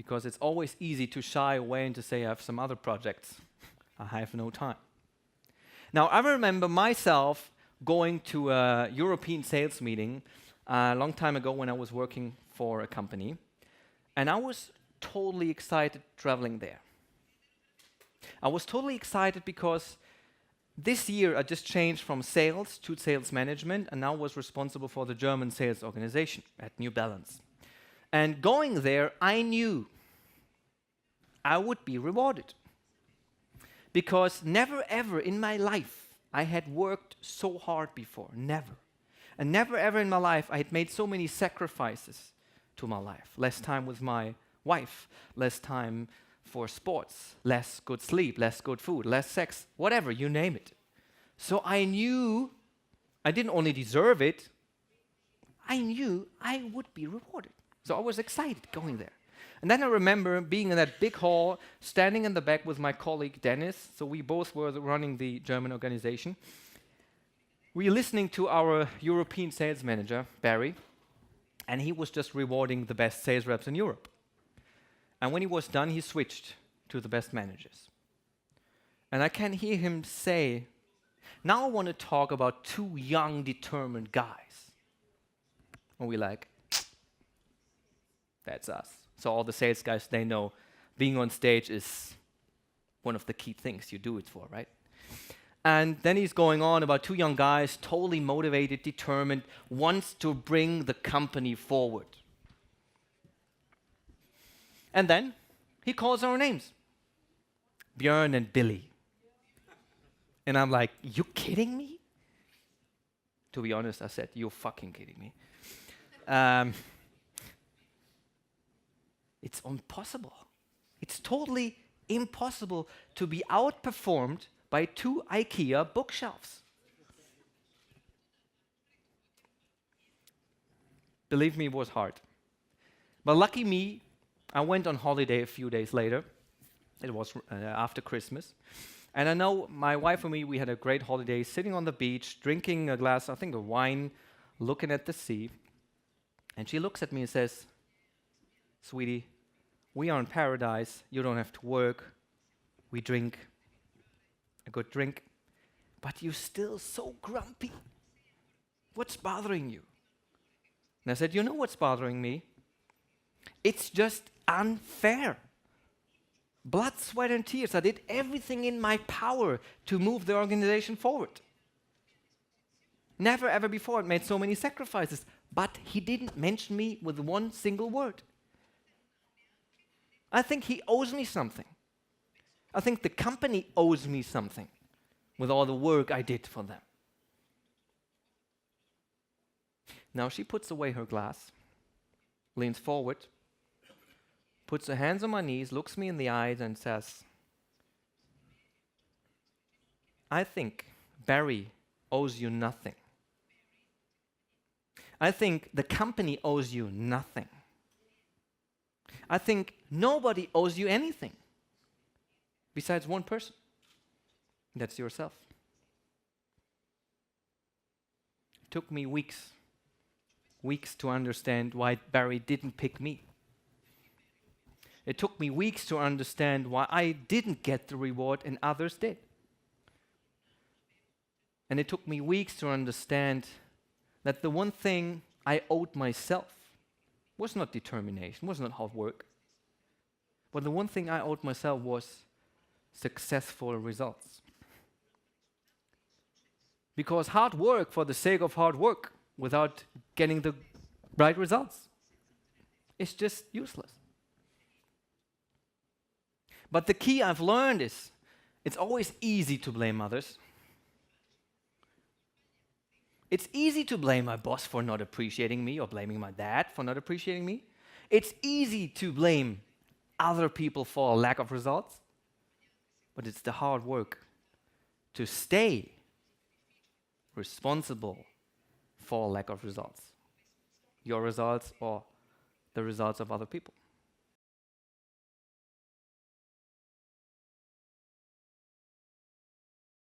because it's always easy to shy away and to say, I have some other projects. I have no time. Now, I remember myself going to a European sales meeting a long time ago when I was working for a company, and I was totally excited traveling there. I was totally excited because this year I just changed from sales to sales management and now was responsible for the German sales organization at New Balance. And going there, I knew I would be rewarded. Because never ever in my life I had worked so hard before, never. And never ever in my life I had made so many sacrifices to my life. Less time with my wife, less time for sports, less good sleep, less good food, less sex, whatever, you name it. So I knew I didn't only deserve it, I knew I would be rewarded. So I was excited going there. And then I remember being in that big hall, standing in the back with my colleague Dennis. So we both were running the German organization. We were listening to our European sales manager, Barry, and he was just rewarding the best sales reps in Europe. And when he was done, he switched to the best managers. And I can hear him say, now I want to talk about two young, determined guys. And we're like, that's us. So all the sales guys, they know being on stage is one of the key things you do it for, right? And then he's going on about two young guys, totally motivated, determined, wants to bring the company forward. And then he calls our names, Björn and Billy. And I'm like, you kidding me? To be honest, I said, you're fucking kidding me. It's impossible. It's totally impossible to be outperformed by two IKEA bookshelves. Believe me, it was hard. But lucky me, I went on holiday a few days later. It was after Christmas. And I know my wife and me, we had a great holiday sitting on the beach, drinking a glass, I think, of wine, looking at the sea. And she looks at me and says, sweetie, we are in paradise. You don't have to work. We drink a good drink. But you're still so grumpy. What's bothering you? And I said, you know what's bothering me? It's just unfair. Blood, sweat, and tears. I did everything in my power to move the organization forward. Never ever before I made so many sacrifices. But he didn't mention me with one single word. I think he owes me something. I think the company owes me something with all the work I did for them. Now she puts away her glass, leans forward, puts her hands on my knees, looks me in the eyes and says, I think Barry owes you nothing. I think the company owes you nothing. I think nobody owes you anything besides one person. That's yourself. It took me weeks to understand why Barry didn't pick me. It took me weeks to understand why I didn't get the reward and others did. And it took me weeks to understand that the one thing I owed myself was not determination, was not hard work. But the one thing I owed myself was successful results. Because hard work for the sake of hard work without getting the right results is just useless. But the key I've learned is it's always easy to blame others. It's easy to blame my boss for not appreciating me or blaming my dad for not appreciating me. It's easy to blame other people for a lack of results. But it's the hard work to stay responsible for a lack of results. Your results or the results of other people.